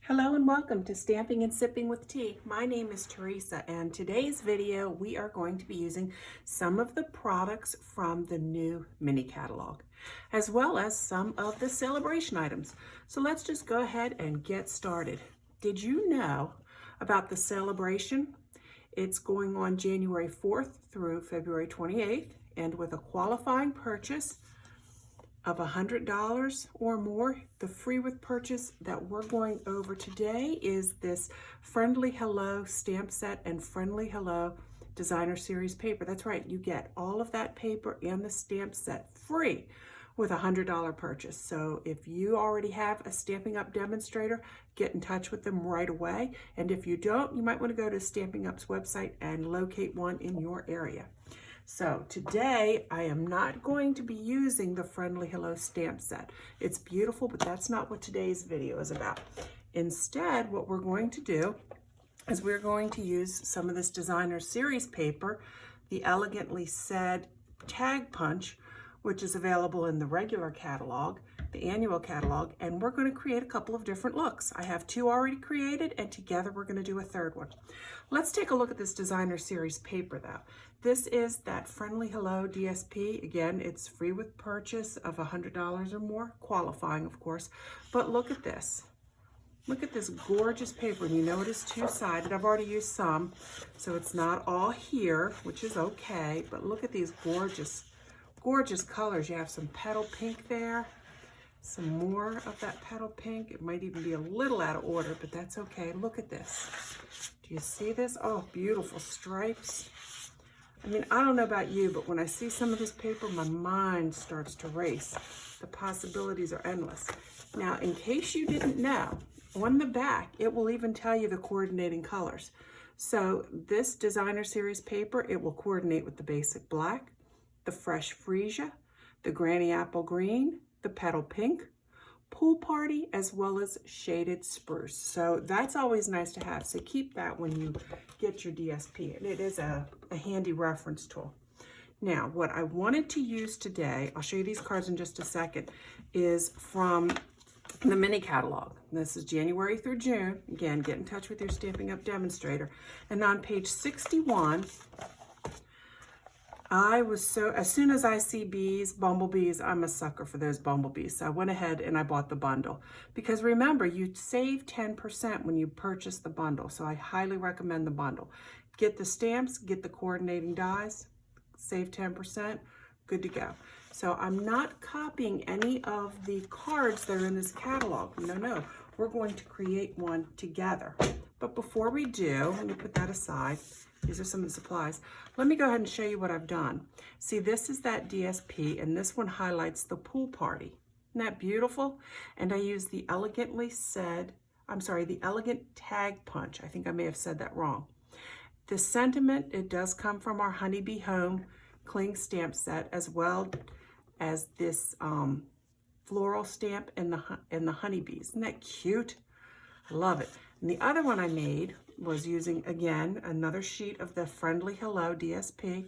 Hello and welcome to Stamping and Sipping with Tea. My name is Teresa, and today's video we are going to be using some of the products from the new mini catalog, as well as some of the celebration items. So let's just go ahead and get started. Did you know about the celebration? It's going on January 4th through February 28th, and with a qualifying purchase of $100 or more, the free with purchase that we're going over today is this Friendly Hello stamp set and Friendly Hello designer series paper. That's right, you get all of that paper and the stamp set free with a $100 purchase. So if you already have a Stampin' Up demonstrator, get in touch with them right away. And if you don't, you might want to go to Stampin' Up's website and locate one in your area. So today I am not going to be using the Friendly Hello stamp set. It's beautiful, but that's not what today's video is about. Instead, what we're going to do is we're going to use some of this designer series paper, the Elegantly Said Tag Punch, which is available in the regular catalog, the annual catalog, and we're going to create a couple of different looks. I have two already created, and together we're going to do a third one. Let's take a look at this designer series paper though. This is that Friendly Hello DSP. Again, it's free with purchase of $100 or more, qualifying of course, but look at this. Look at this gorgeous paper, and you know it is two-sided. I've already used some, so it's not all here, which is okay, but look at these gorgeous colors. You have some petal pink there, some more of that petal pink. It might even be a little out of order, but that's okay. Look at this. Do you see this? Oh, beautiful stripes. I mean, I don't know about you, but when I see some of this paper, my mind starts to race. The possibilities are endless. Now, in case you didn't know, on the back, it will even tell you the coordinating colors. So this designer series paper, it will coordinate with the basic black, the fresh freesia, the granny apple green, the petal pink, pool party, as well as shaded spruce. So that's always nice to have. So keep that when you get your DSP. And it is a handy reference tool. Now, what I wanted to use today, I'll show you these cards in just a second, is from the mini catalog. This is January through June. Again, get in touch with your Stampin' Up demonstrator. And on page 61, as soon as I see bees, bumblebees, I'm a sucker for those bumblebees. So I went ahead and I bought the bundle. Because remember, you save 10% when you purchase the bundle. So I highly recommend the bundle. Get the stamps, get the coordinating dies, save 10%, good to go. So I'm not copying any of the cards that are in this catalog. No, we're going to create one together. But before we do, let me put that aside. These are some of the supplies. Let me go ahead and show you what I've done. See, this is that DSP, and this one highlights the pool party. Isn't that beautiful? And I used the Elegant Tag Punch. I think I may have said that wrong. The sentiment, it does come from our Honeybee Home Cling Stamp Set, as well as this floral stamp and the honeybees. Isn't that cute? I love it. And the other one I made was using, again, another sheet of the Friendly Hello DSP,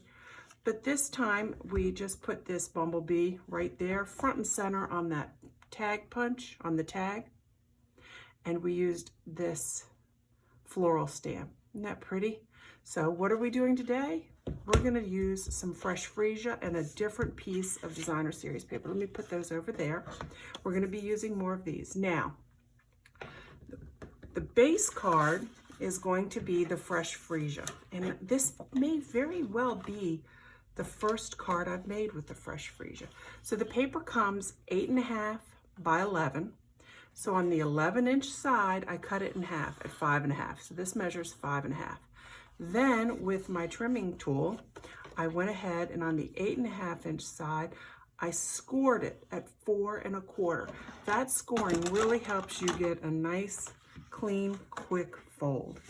but this time we just put this bumblebee right there, front and center on that tag punch, on the tag, and we used this floral stamp. Isn't that pretty? So what are we doing today? We're going to use some fresh freesia and a different piece of designer series paper. Let me put those over there. We're going to be using more of these. Now, the base card is going to be the fresh freesia, and this may very well be the first card I've made with the fresh freesia. So the paper comes 8.5 by 11. So on the 11-inch side, I cut it in half at 5.5. So this measures 5.5. Then with my trimming tool, I went ahead and on the 8.5-inch side, I scored it at 4.25. That scoring really helps you get a nice, clean, quick fold.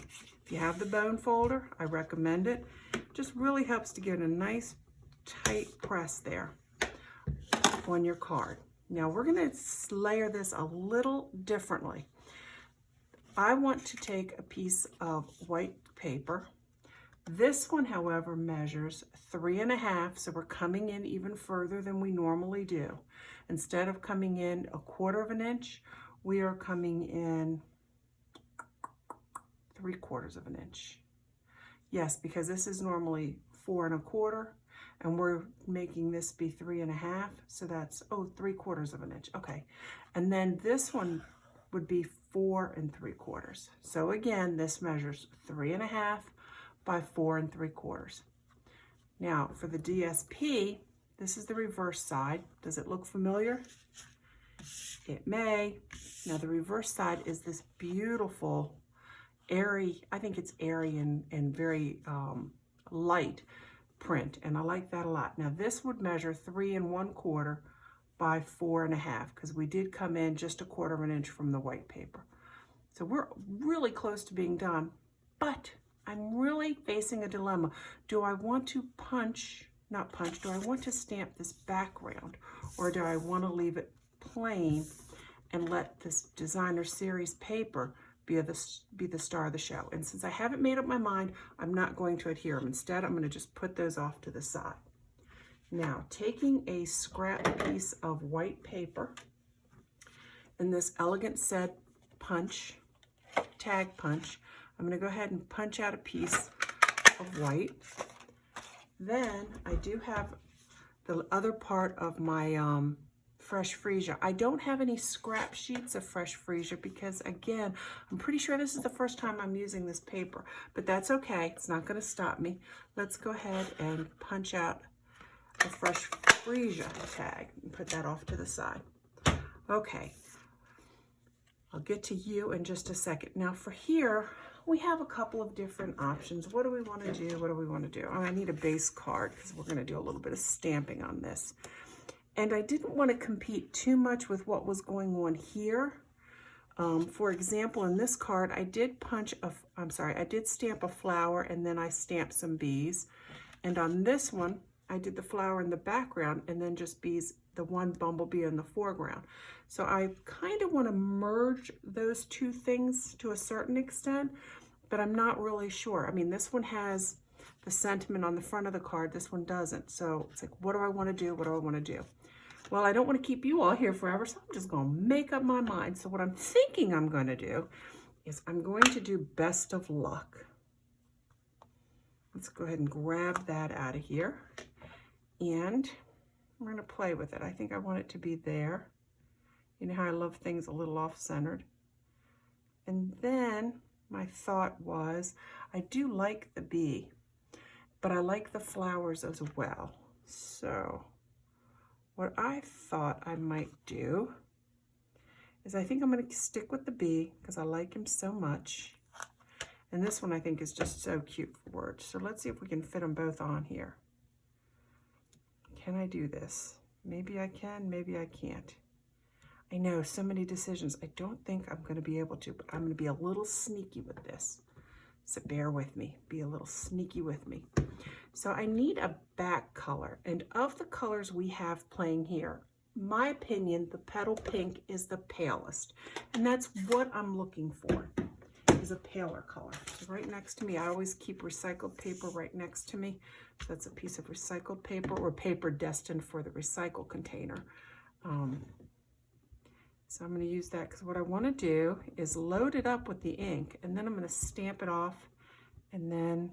If you have the bone folder, I recommend it. Just really helps to get a nice, tight press there on your card. Now we're going to layer this a little differently. I want to take a piece of white paper. This one, however, measures 3.5, so we're coming in even further than we normally do. Instead of coming in 1/4 inch, we are coming in 3/4 of an inch. Yes, because this is normally 4 1/4, and we're making this be 3 1/2, so that's, oh, 3/4 of an inch. Okay, and then this one would be 4 3/4. So again, this measures 3 1/2 by 4 3/4. Now for the DSP, this is the reverse side. Does it look familiar? It may. Now the reverse side is this beautiful, airy, I think it's airy and very light print, and I like that a lot. Now this would measure 3 1/4 by 4 1/2, because we did come in just 1/4 of an inch from the white paper. So we're really close to being done, but I'm really facing a dilemma. Do I want to do I want to stamp this background, or do I want to leave it plain and let this designer series paper be the star of the show? And since I haven't made up my mind, I'm not going to adhere them. Instead, I'm going to just put those off to the side. Now, taking a scrap piece of white paper in this Elegant Said punch, tag punch, I'm going to go ahead and punch out a piece of white. Then I do have the other part of my fresh freesia. I don't have any scrap sheets of fresh freesia because, again, I'm pretty sure this is the first time I'm using this paper, but that's okay. It's not going to stop me. Let's go ahead and punch out a fresh freesia tag and put that off to the side. Okay, I'll get to you in just a second. Now for here, we have a couple of different options. What do we want to do? What do we want to do? Oh, I need a base card because we're going to do a little bit of stamping on this. And I didn't want to compete too much with what was going on here. For example, in this card, I did stamp a flower, and then I stamped some bees. And on this one, I did the flower in the background and then just bees, the one bumblebee in the foreground. So I kind of want to merge those two things to a certain extent, but I'm not really sure. I mean, this one has the sentiment on the front of the card, this one doesn't. So it's like, what do I want to do? What do I want to do? Well, I don't want to keep you all here forever, so I'm just going to make up my mind. So what I'm thinking I'm going to do is I'm going to do Best of Luck. Let's go ahead and grab that out of here. And we're going to play with it. I think I want it to be there. You know how I love things a little off-centered. And then my thought was, I do like the bee, but I like the flowers as well. So what I thought I might do is I think I'm going to stick with the bee because I like him so much. And this one I think is just so cute for words. So let's see if we can fit them both on here. Can I do this? Maybe I can, maybe I can't. I know, so many decisions. I don't think I'm going to be able to, but I'm going to be a little sneaky with this. So bear with me, be a little sneaky with me. So I need a back color, and of the colors we have playing here, my opinion, the petal pink is the palest, and that's what I'm looking for, is a paler color. So right next to me, I always keep recycled paper right next to me. So that's a piece of recycled paper or paper destined for the recycle container. So I'm going to use that because what I want to do is load it up with the ink, and then I'm going to stamp it off, and then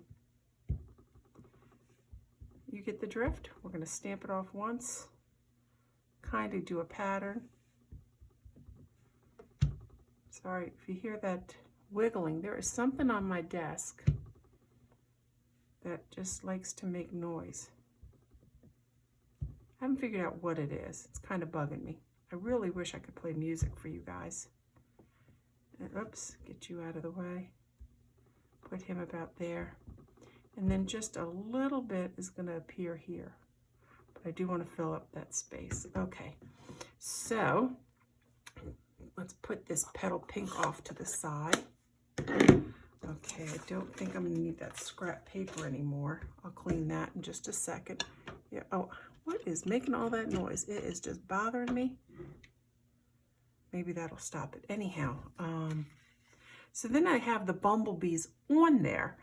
you get the drift. We're going to stamp it off once, kind of do a pattern. Sorry if you hear that wiggling. There is something on my desk that just likes to make noise. I haven't figured out what it is. It's kind of bugging me. I really wish I could play music for you guys. And, oops, get you out of the way. Put him about there. And then just a little bit is going to appear here. But I do want to fill up that space. Okay, so let's put this petal pink off to the side. Okay, I don't think I'm going to need that scrap paper anymore. I'll clean that in just a second. Yeah. Oh, what is making all that noise? It is just bothering me. Maybe that'll stop it. Anyhow, so then I have the bumblebees on there,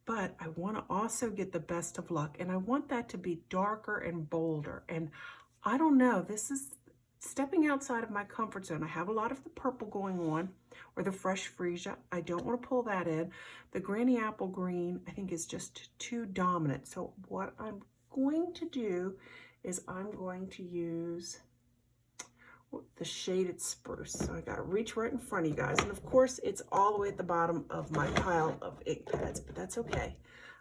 but I want to also get the Best of Luck, and I want that to be darker and bolder. And I don't know, this is stepping outside of my comfort zone. I have a lot of the purple going on, or the fresh freesia. I don't want to pull that in. The granny apple green, I think, is just too dominant. So what I'm going to do is I'm going to use the shaded spruce. So I got to reach right in front of you guys. And of course, it's all the way at the bottom of my pile of ink pads, but that's okay.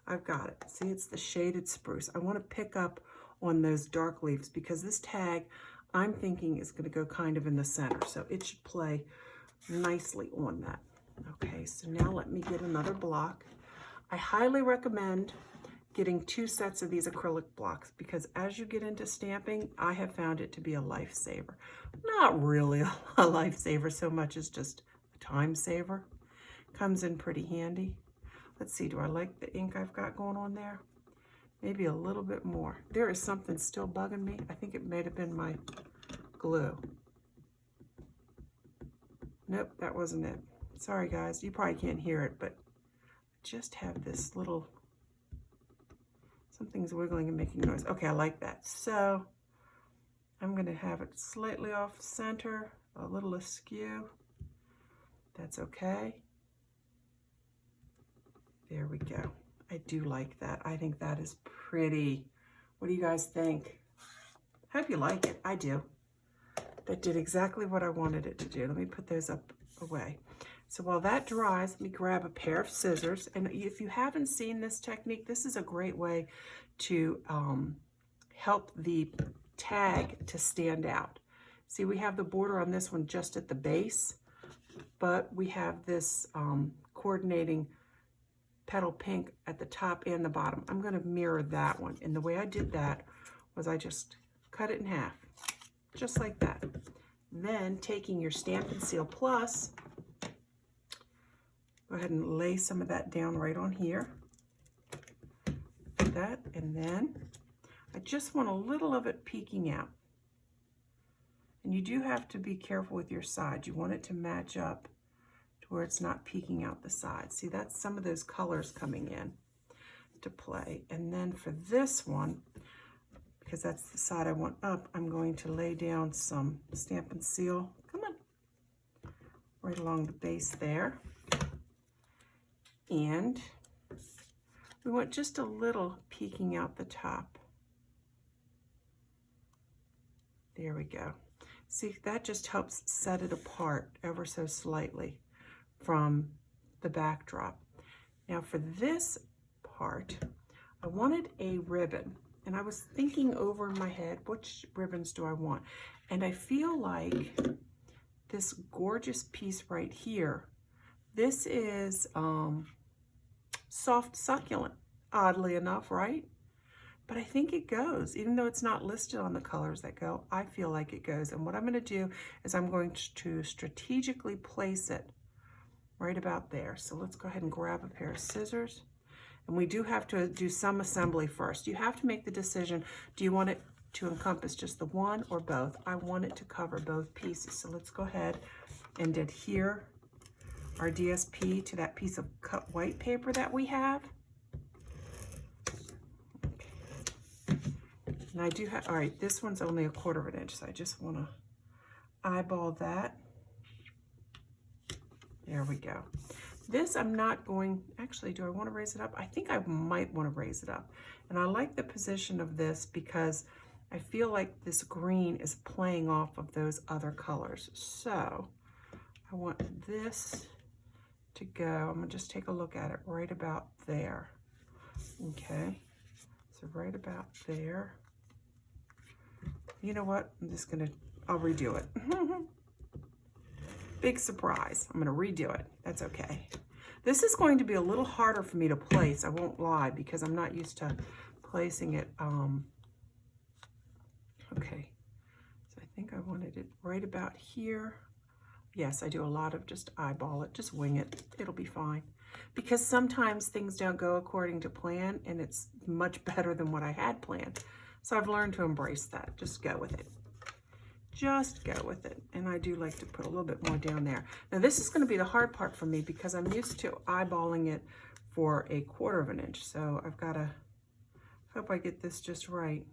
I've got it. See, it's the shaded spruce. I want to pick up on those dark leaves because this tag, I'm thinking, is going to go kind of in the center. So it should play nicely on that. Okay, so now let me get another block. I highly recommend getting 2 sets of these acrylic blocks because as you get into stamping, I have found it to be a lifesaver. Not really a lifesaver so much as just a time saver. Comes in pretty handy. Let's see, do I like the ink I've got going on there? Maybe a little bit more. There is something still bugging me. I think it may have been my glue. Nope, that wasn't it. Sorry guys, you probably can't hear it, but I just have this little, something's wiggling and making noise. Okay, I like that. So I'm gonna have it slightly off center, a little askew. That's okay. There we go. I do like that. I think that is pretty. What do you guys think? Hope you like it. I do. That did exactly what I wanted it to do. Let me put those up away. So while that dries, let me grab a pair of scissors. And if you haven't seen this technique, this is a great way to help the tag to stand out. See, we have the border on this one just at the base, but we have this coordinating petal pink at the top and the bottom. I'm going to mirror that one. And the way I did that was I just cut it in half, just like that. Then taking your Stampin' Seal Plus, go ahead and lay some of that down right on here. Like that, and then I just want a little of it peeking out. And you do have to be careful with your side. You want it to match up to where it's not peeking out the side. See, that's some of those colors coming in to play. And then for this one, because that's the side I want up, I'm going to lay down some Stampin' Seal. Come on. Right along the base there. And we want just a little peeking out the top. There we go. See, that just helps set it apart ever so slightly from the backdrop. Now for this part, I wanted a ribbon. And I was thinking over in my head, which ribbons do I want? And I feel like this gorgeous piece right here, this is soft succulent, oddly enough, right? But I think it goes, even though it's not listed on the colors that go, I feel like it goes. And what I'm gonna do is I'm going to strategically place it right about there. So let's go ahead and grab a pair of scissors. And we do have to do some assembly first. You have to make the decision, do you want it to encompass just the one or both? I want it to cover both pieces. So let's go ahead and adhere our DSP to that piece of cut white paper that we have. Okay. And I do have, all right, this one's only 1/4 inch, so I just want to eyeball that. There we go. This I'm not going, actually, do I want to raise it up? I think I might want to raise it up. And I like the position of this because I feel like this green is playing off of those other colors. So I want this to go, I'm gonna just take a look at it right about there. Okay, so right about there. You know what, I'm just gonna, I'll redo it. Big surprise, I'm gonna redo it, that's okay. This is going to be a little harder for me to place, I won't lie, because I'm not used to placing it. Okay, so I think I wanted it right about here. Yes, I do a lot of just eyeball it, just wing it, it'll be fine. Because sometimes things don't go according to plan and it's much better than what I had planned. So I've learned to embrace that, just go with it. Just go with it. And I do like to put a little bit more down there. Now this is going to be the hard part for me because I'm used to eyeballing it for 1/4 inch. So I've got to, hope I get this just right.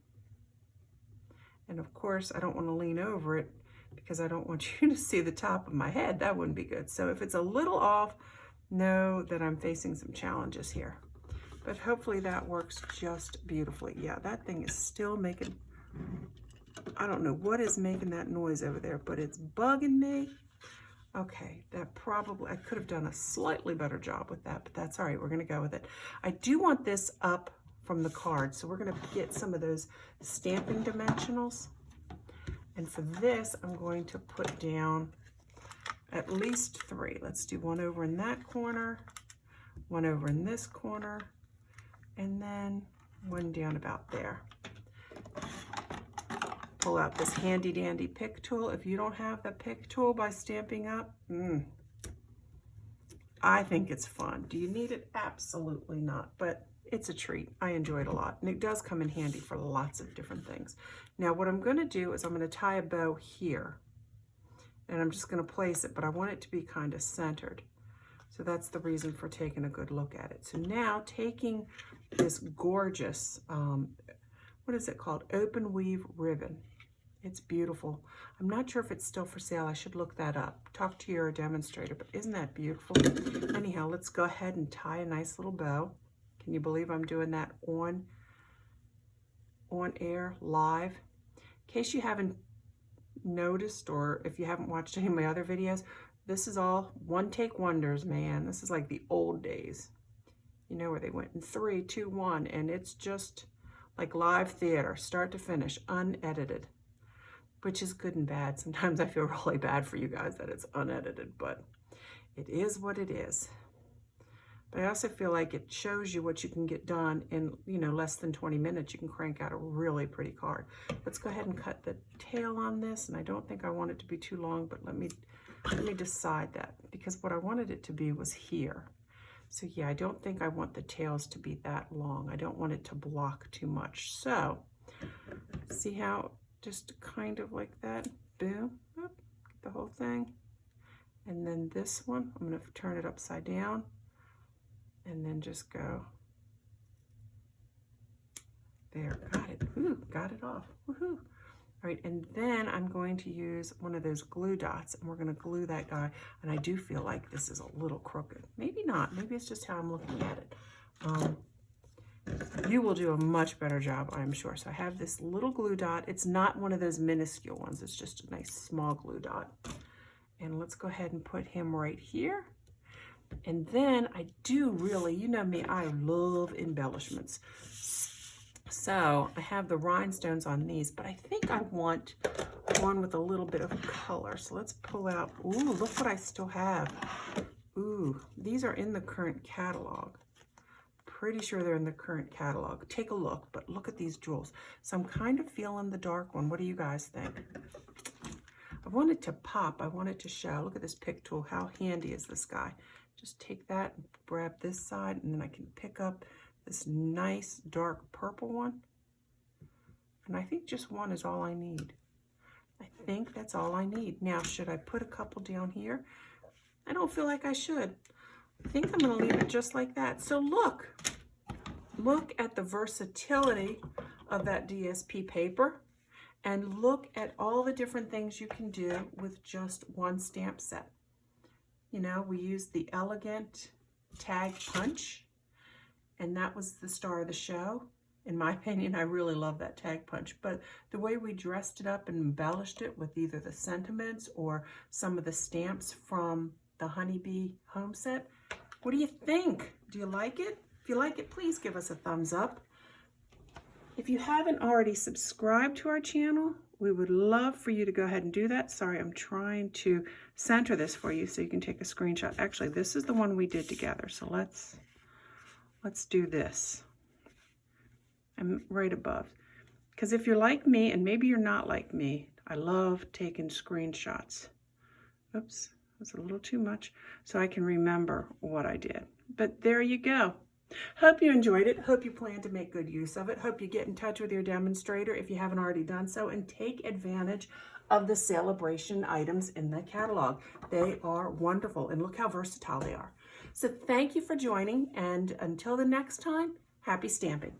And of course, I don't want to lean over it because I don't want you to see the top of my head. That wouldn't be good. So if it's a little off, know that I'm facing some challenges here. But hopefully that works just beautifully. Yeah, that thing is still making, I don't know what is making that noise over there, but it's bugging me. Okay, that probably, I could have done a slightly better job with that, but that's all right, we're gonna go with it. I do want this up from the card, so we're gonna get some of those stamping dimensionals. And for this, I'm going to put down at least 3. Let's do one over in that corner, one over in this corner, and then one down about there. Pull out this handy dandy pick tool. If you don't have the pick tool by Stampin' Up, I think it's fun. Do you need it? Absolutely not, but it's a treat. I enjoy it a lot, and it does come in handy for lots of different things. Now what I'm gonna do is I'm gonna tie a bow here, and I'm just gonna place it, but I want it to be kind of centered. So that's the reason for taking a good look at it. So now taking this gorgeous, what is it called? Open weave ribbon. It's beautiful. I'm not sure if it's still for sale. I should look that up. Talk to your demonstrator, but isn't that beautiful? Anyhow, let's go ahead and tie a nice little bow. Can you believe I'm doing that on air, live? In case you haven't noticed, or if you haven't watched any of my other videos, this is all one take wonders, man. This is like the old days, you know, where they went in 3, 2, 1, and it's just like live theater, start to finish, unedited, which is good and bad. Sometimes I feel really bad for you guys that it's unedited, but it is what it is. But I also feel like it shows you what you can get done in, you know, less than 20 minutes. You can crank out a really pretty card. Let's go ahead and cut the tail on this, and I don't think I want it to be too long, but let me decide that, because what I wanted it to be was here. So yeah, I don't think I want the tails to be that long. I don't want it to block too much. So see how just kind of like that, boom, get the whole thing. And then this one, I'm gonna turn it upside down and then just go there. Got it. Ooh, got it off. Woohoo. All right, and then I'm going to use one of those glue dots, and we're going to glue that guy. And I do feel like this is a little crooked. Maybe not. Maybe it's just how I'm looking at it. You will do a much better job, I'm sure. So I have this little glue dot. It's not one of those minuscule ones. It's just a nice small glue dot. And let's go ahead and put him right here. And then I do really, you know me, I love embellishments. So I have the rhinestones on these, but I think I want one with a little bit of color. So let's pull out, ooh, look what I still have. Ooh, these are in the current catalog. Pretty sure they're in the current catalog. Take a look, but look at these jewels. So I'm kind of feeling the dark one. What do you guys think? I want it to pop. I want it to show. Look at this pick tool. How handy is this guy? Just take that and grab this side, and then I can pick up this nice dark purple one. And I think just one is all I need. I think that's all I need. Now, should I put a couple down here? I don't feel like I should. I think I'm gonna leave it just like that. So look at the versatility of that DSP paper, and look at all the different things you can do with just one stamp set. You know, we used the elegant tag punch, and that was the star of the show. In my opinion, I really love that tag punch, but the way we dressed it up and embellished it with either the sentiments or some of the stamps from the Honeybee Home set, what do you think? Do you like it? If you like it, please give us a thumbs up. If you haven't already subscribed to our channel, we would love for you to go ahead and do that. Sorry, I'm trying to center this for you so you can take a screenshot. Actually, this is the one we did together, so let's do this. I'm right above. Because if you're like me, and maybe you're not like me, I love taking screenshots. Oops, that's a little too much. So I can remember what I did. But there you go. Hope you enjoyed it. Hope you plan to make good use of it. Hope you get in touch with your demonstrator if you haven't already done so, and take advantage of the celebration items in the catalog. They are wonderful, and look how versatile they are. So thank you for joining, and until the next time, happy stamping.